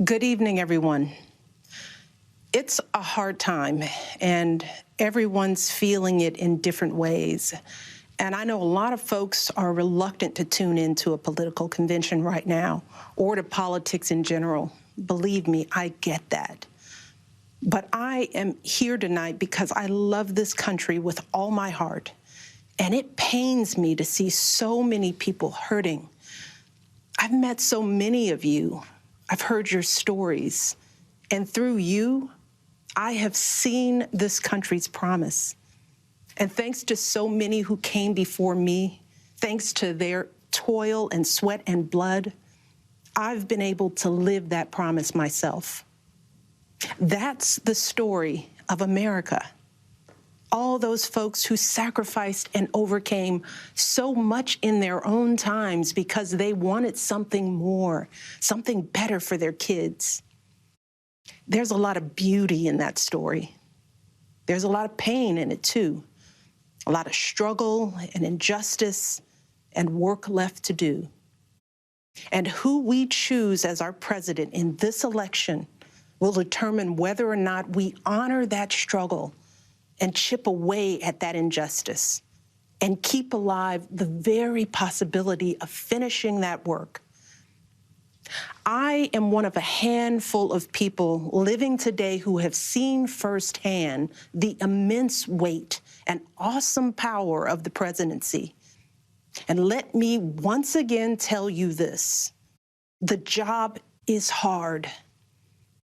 Good evening, everyone. It's a hard time, and everyone's feeling it in different ways. And I know a lot of folks are reluctant to tune into a political convention right now, or to politics in general. Believe me, I get that. But I am here tonight because I love this country with all my heart. And it pains me to see so many people hurting. I've met so many of you. I've heard your stories. And through you, I have seen this country's promise. And thanks to so many who came before me, thanks to their toil and sweat and blood, I've been able to live that promise myself. That's the story of America. All those folks who sacrificed and overcame so much in their own times because they wanted something more, something better for their kids. There's a lot of beauty in that story. There's a lot of pain in it, too. A lot of struggle and injustice and work left to do. And who we choose as our president in this election will determine whether or not we honor that struggle and chip away at that injustice and keep alive the very possibility of finishing that work. I am one of a handful of people living today who have seen firsthand the immense weight and awesome power of the presidency. And let me once again tell you this: the job is hard.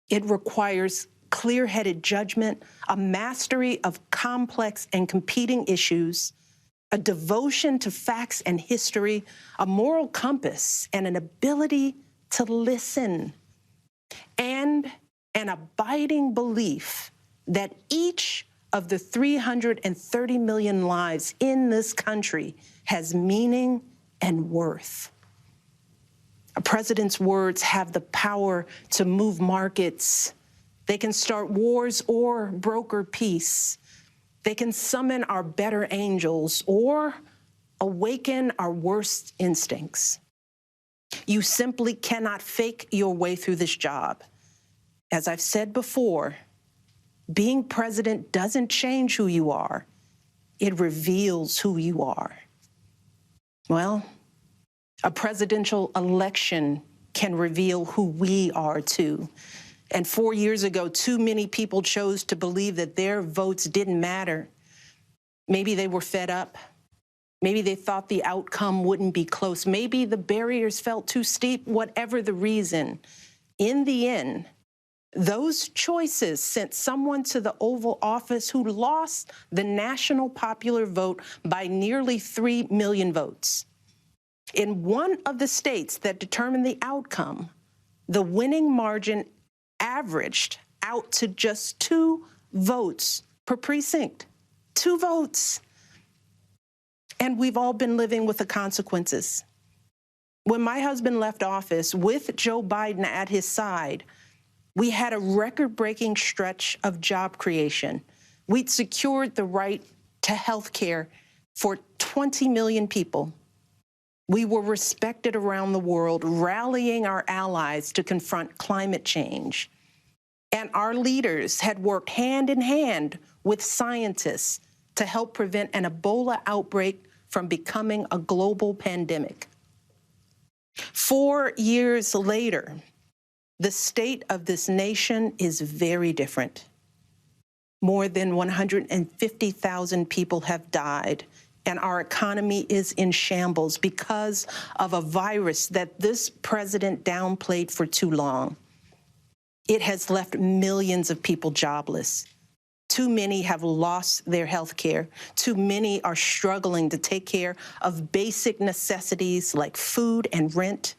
It requires clear-headed judgment, a mastery of complex and competing issues, a devotion to facts and history, a moral compass, and an ability to listen, and an abiding belief that each of the 330 million lives in this country has meaning and worth. A president's words have the power to move markets. They can start wars or broker peace. They can summon our better angels or awaken our worst instincts. You simply cannot fake your way through this job. As I've said before, being president doesn't change who you are. It reveals who you are. Well, a presidential election can reveal who we are, too. And 4 years ago, too many people chose to believe that their votes didn't matter. Maybe they were fed up. Maybe they thought the outcome wouldn't be close. Maybe the barriers felt too steep, whatever the reason. In the end, those choices sent someone to the Oval Office who lost the national popular vote by nearly 3 million votes. In one of the states that determined the outcome, the winning margin averaged out to just 2 votes per precinct. 2 votes. And we've all been living with the consequences. When my husband left office with Joe Biden at his side, we had a record-breaking stretch of job creation. We'd secured the right to health care for 20 million people. We were respected around the world, rallying our allies to confront climate change. And our leaders had worked hand in hand with scientists to help prevent an Ebola outbreak from becoming a global pandemic. 4 years later, the state of this nation is very different. More than 150,000 people have died, and our economy is in shambles because of a virus that this president downplayed for too long. It has left millions of people jobless. Too many have lost their health care. Too many are struggling to take care of basic necessities like food and rent.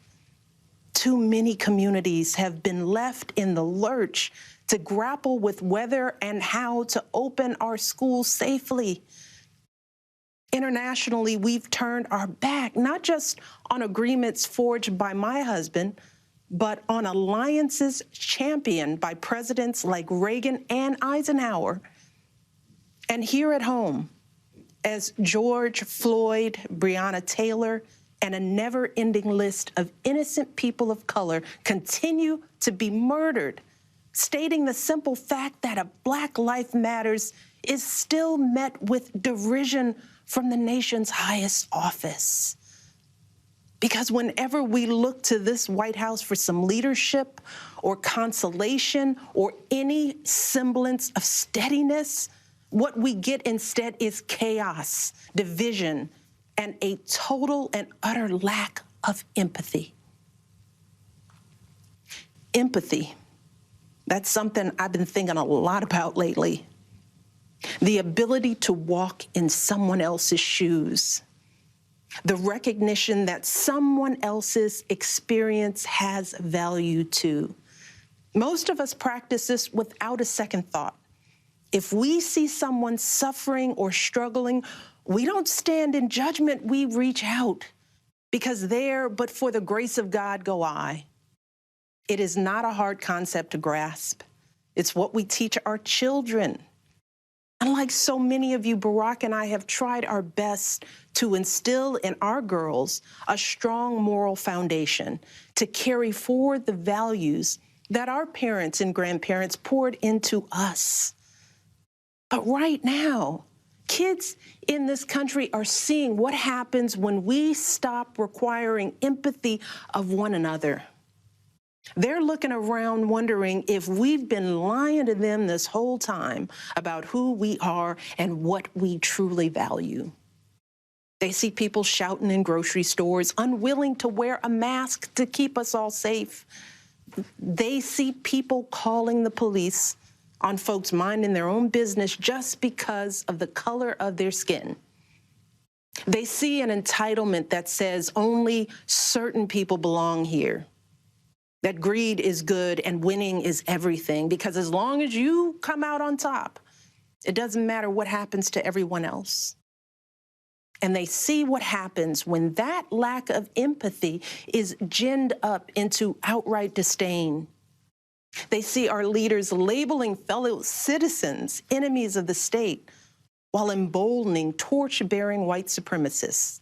Too many communities have been left in the lurch to grapple with whether and how to open our schools safely. Internationally, we've turned our back, not just on agreements forged by my husband, but on alliances championed by presidents like Reagan and Eisenhower. And here at home, as George Floyd, Breonna Taylor, and a never-ending list of innocent people of color continue to be murdered, stating the simple fact that a Black life matters is still met with derision from the nation's highest office. Because whenever we look to this White House for some leadership or consolation or any semblance of steadiness, what we get instead is chaos, division, and a total and utter lack of empathy. Empathy, that's something I've been thinking a lot about lately. The ability to walk in someone else's shoes. The recognition that someone else's experience has value too. Most of us practice this without a second thought. If we see someone suffering or struggling, we don't stand in judgment, we reach out. Because there, but for the grace of God, go I. It is not a hard concept to grasp. It's what we teach our children. Unlike so many of you, Barack and I have tried our best to instill in our girls a strong moral foundation to carry forward the values that our parents and grandparents poured into us. But right now, kids in this country are seeing what happens when we stop requiring empathy of one another. They're looking around wondering if we've been lying to them this whole time about who we are and what we truly value. They see people shouting in grocery stores, unwilling to wear a mask to keep us all safe. They see people calling the police on folks minding their own business just because of the color of their skin. They see an entitlement that says only certain people belong here. That greed is good and winning is everything, because as long as you come out on top, it doesn't matter what happens to everyone else. And they see what happens when that lack of empathy is ginned up into outright disdain. They see our leaders labeling fellow citizens enemies of the state while emboldening torch-bearing white supremacists.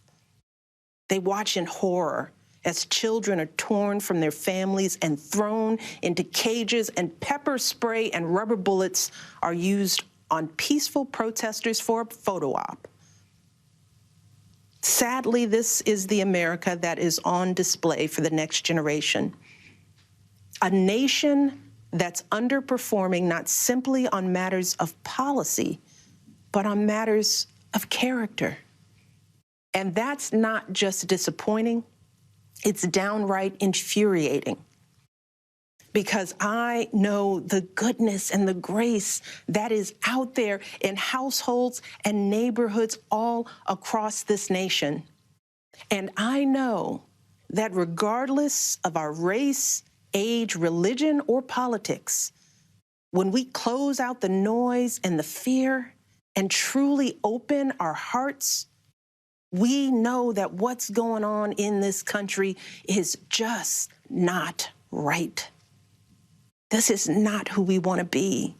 They watch in horror as children are torn from their families and thrown into cages, and pepper spray and rubber bullets are used on peaceful protesters for a photo op. Sadly, this is the America that is on display for the next generation. A nation that's underperforming not simply on matters of policy, but on matters of character. And that's not just disappointing, it's downright infuriating. Because I know the goodness and the grace that is out there in households and neighborhoods all across this nation. And I know that regardless of our race, age, religion, or politics, when we close out the noise and the fear and truly open our hearts, we know that what's going on in this country is just not right. This is not who we want to be.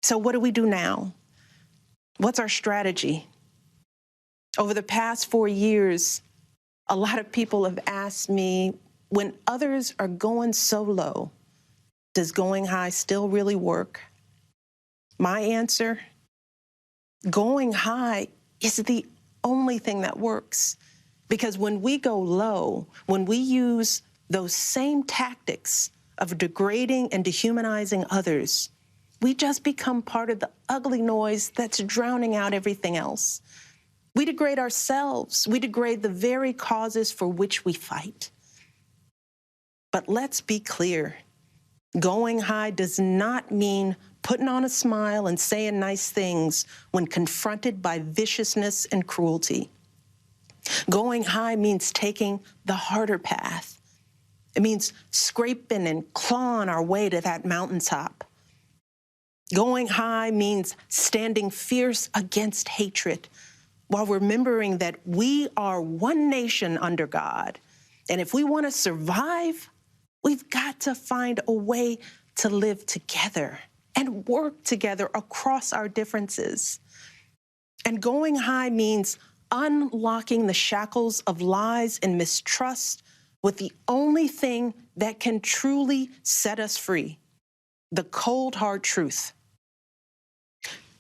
So what do we do now? What's our strategy? Over the past 4 years, a lot of people have asked me, when others are going so low, does going high still really work? My answer, going high is the only thing that works. Because when we go low, when we use those same tactics of degrading and dehumanizing others, we just become part of the ugly noise that's drowning out everything else. We degrade ourselves. We degrade the very causes for which we fight. But let's be clear. Going high does not mean putting on a smile and saying nice things when confronted by viciousness and cruelty. Going high means taking the harder path. It means scraping and clawing our way to that mountaintop. Going high means standing fierce against hatred while remembering that we are one nation under God. And if we want to survive, we've got to find a way to live together and work together across our differences. And going high means unlocking the shackles of lies and mistrust with the only thing that can truly set us free, the cold, hard truth.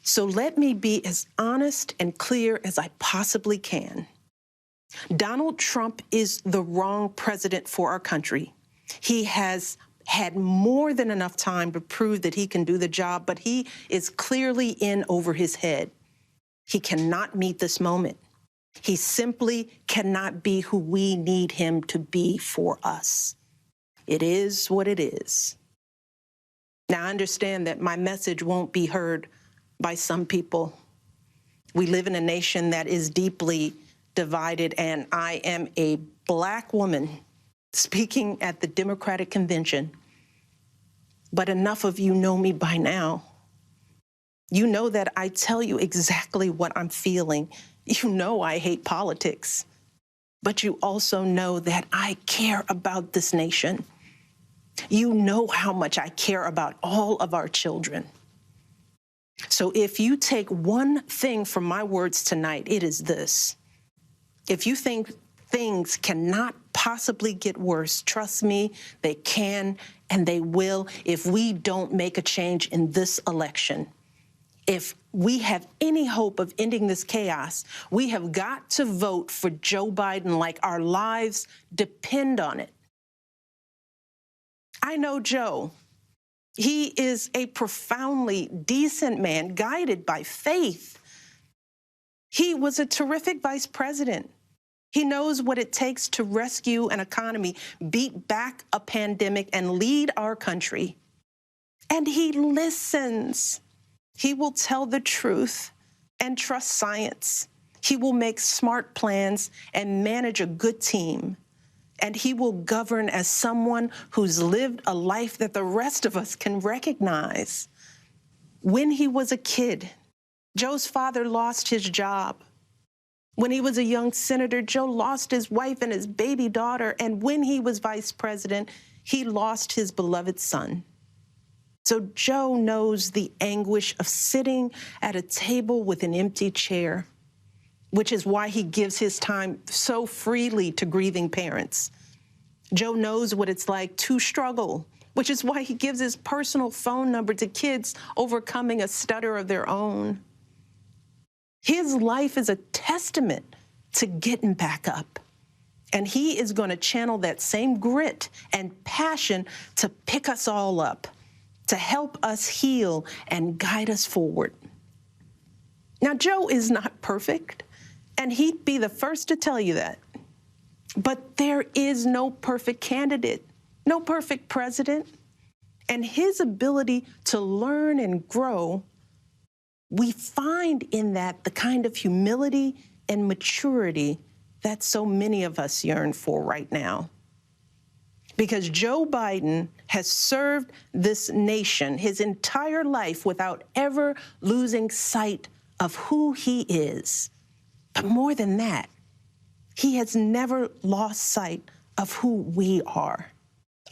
So let me be as honest and clear as I possibly can. Donald Trump is the wrong president for our country. He has had more than enough time to prove that he can do the job, but he is clearly in over his head. He cannot meet this moment. He simply cannot be who we need him to be for us. It is what it is. Now, I understand that my message won't be heard by some people. We live in a nation that is deeply divided, and I am a Black woman speaking at the Democratic Convention. But enough of you know me by now. You know that I tell you exactly what I'm feeling. You know I hate politics, but you also know that I care about this nation. You know how much I care about all of our children. So if you take one thing from my words tonight, it is this. If you think things cannot possibly get worse, trust me, they can and they will if we don't make a change in this election. If we have any hope of ending this chaos, we have got to vote for Joe Biden like our lives depend on it. I know Joe. He is a profoundly decent man, guided by faith. He was a terrific vice president. He knows what it takes to rescue an economy, beat back a pandemic, and lead our country. And he listens. He will tell the truth and trust science. He will make smart plans and manage a good team. And he will govern as someone who's lived a life that the rest of us can recognize. When he was a kid, Joe's father lost his job. When he was a young senator, Joe lost his wife and his baby daughter. And when he was vice president, he lost his beloved son. So Joe knows the anguish of sitting at a table with an empty chair, which is why he gives his time so freely to grieving parents. Joe knows what it's like to struggle, which is why he gives his personal phone number to kids overcoming a stutter of their own. His life is a testament to getting back up. And he is going to channel that same grit and passion to pick us all up, to help us heal and guide us forward. Now, Joe is not perfect, and he'd be the first to tell you that. But there is no perfect candidate, no perfect president. And his ability to learn and grow, we find in that the kind of humility and maturity that so many of us yearn for right now. Because Joe Biden has served this nation his entire life without ever losing sight of who he is. But more than that, he has never lost sight of who we are,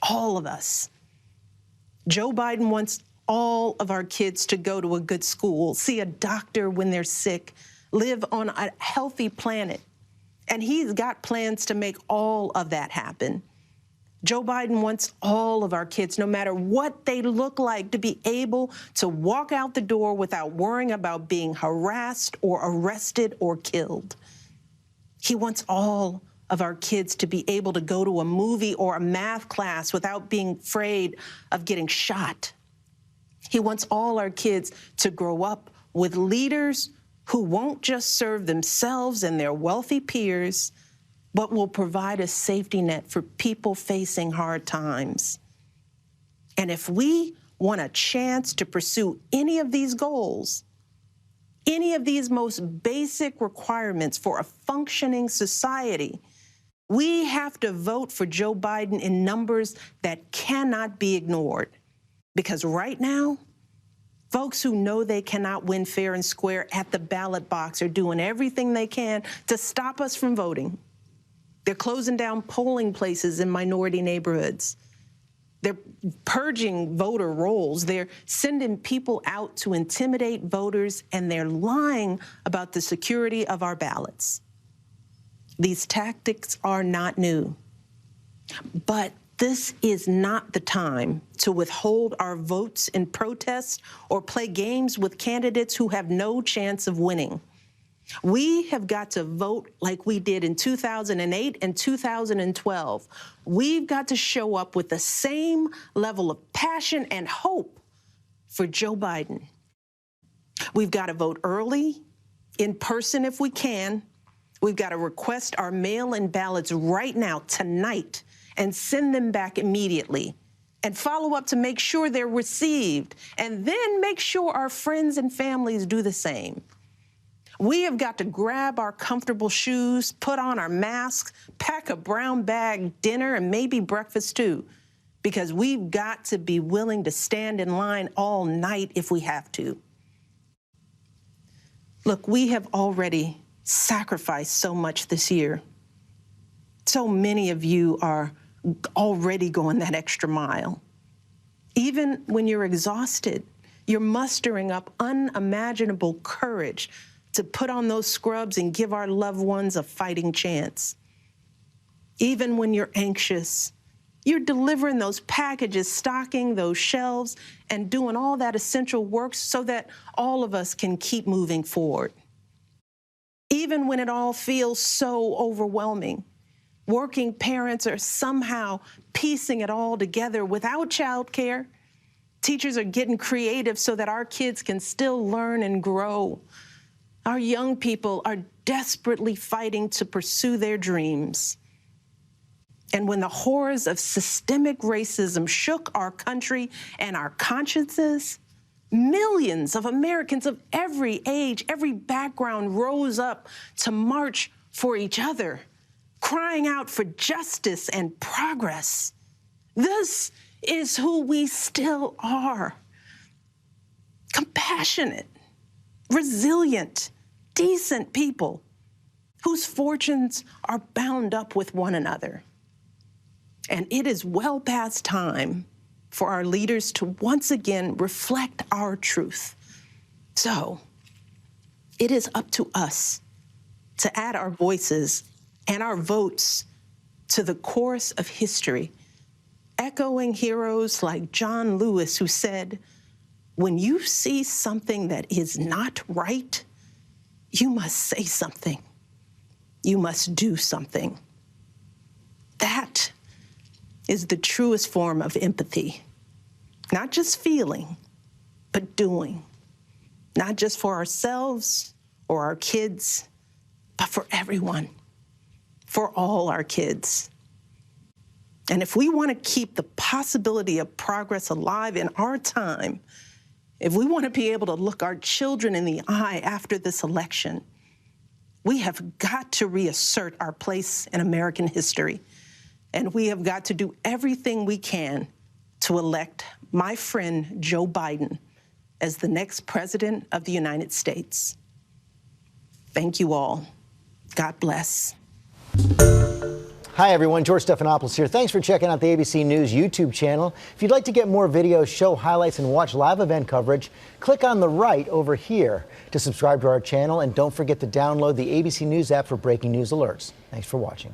all of us. Joe Biden wants all of our kids to go to a good school, see a doctor when they're sick, live on a healthy planet. And he's got plans to make all of that happen. Joe Biden wants all of our kids, no matter what they look like, to be able to walk out the door without worrying about being harassed or arrested or killed. He wants all of our kids to be able to go to a movie or a math class without being afraid of getting shot. He wants all our kids to grow up with leaders who won't just serve themselves and their wealthy peers, but will provide a safety net for people facing hard times. And if we want a chance to pursue any of these goals, any of these most basic requirements for a functioning society, we have to vote for Joe Biden in numbers that cannot be ignored. Because right now, folks who know they cannot win fair and square at the ballot box are doing everything they can to stop us from voting. They're closing down polling places in minority neighborhoods. They're purging voter rolls. They're sending people out to intimidate voters, and they're lying about the security of our ballots. These tactics are not new, but this is not the time to withhold our votes in protest or play games with candidates who have no chance of winning. We have got to vote like we did in 2008 and 2012. We've got to show up with the same level of passion and hope for Joe Biden. We've got to vote early, in person if we can. We've got to request our mail-in ballots right now, tonight, and send them back immediately, and follow up to make sure they're received, and then make sure our friends and families do the same. We have got to grab our comfortable shoes, put on our masks, pack a brown bag dinner, and maybe breakfast too, because we've got to be willing to stand in line all night if we have to. Look, we have already sacrificed so much this year. So many of you are already going that extra mile. Even when you're exhausted, you're mustering up unimaginable courage to put on those scrubs and give our loved ones a fighting chance. Even when you're anxious, you're delivering those packages, stocking those shelves, and doing all that essential work so that all of us can keep moving forward. Even when it all feels so overwhelming, working parents are somehow piecing it all together without childcare. Teachers are getting creative so that our kids can still learn and grow. Our young people are desperately fighting to pursue their dreams. And when the horrors of systemic racism shook our country and our consciences, millions of Americans of every age, every background rose up to march for each other, crying out for justice and progress. This is who we still are. Compassionate, resilient, decent people whose fortunes are bound up with one another. And it is well past time for our leaders to once again reflect our truth. So it is up to us to add our voices and our votes to the chorus of history, echoing heroes like John Lewis, who said, "When you see something that is not right, you must say something. You must do something." That is the truest form of empathy. Not just feeling, but doing. Not just for ourselves or our kids, but for everyone. For all our kids. And if we want to keep the possibility of progress alive in our time, if we want to be able to look our children in the eye after this election, we have got to reassert our place in American history. And we have got to do everything we can to elect my friend Joe Biden as the next president of the United States. Thank you all. God bless. Hi, everyone. George Stephanopoulos here. Thanks for checking out the ABC News YouTube channel. If you'd like to get more videos, show highlights, and watch live event coverage, click on the right over here to subscribe to our channel. And don't forget to download the ABC News app for breaking news alerts. Thanks for watching.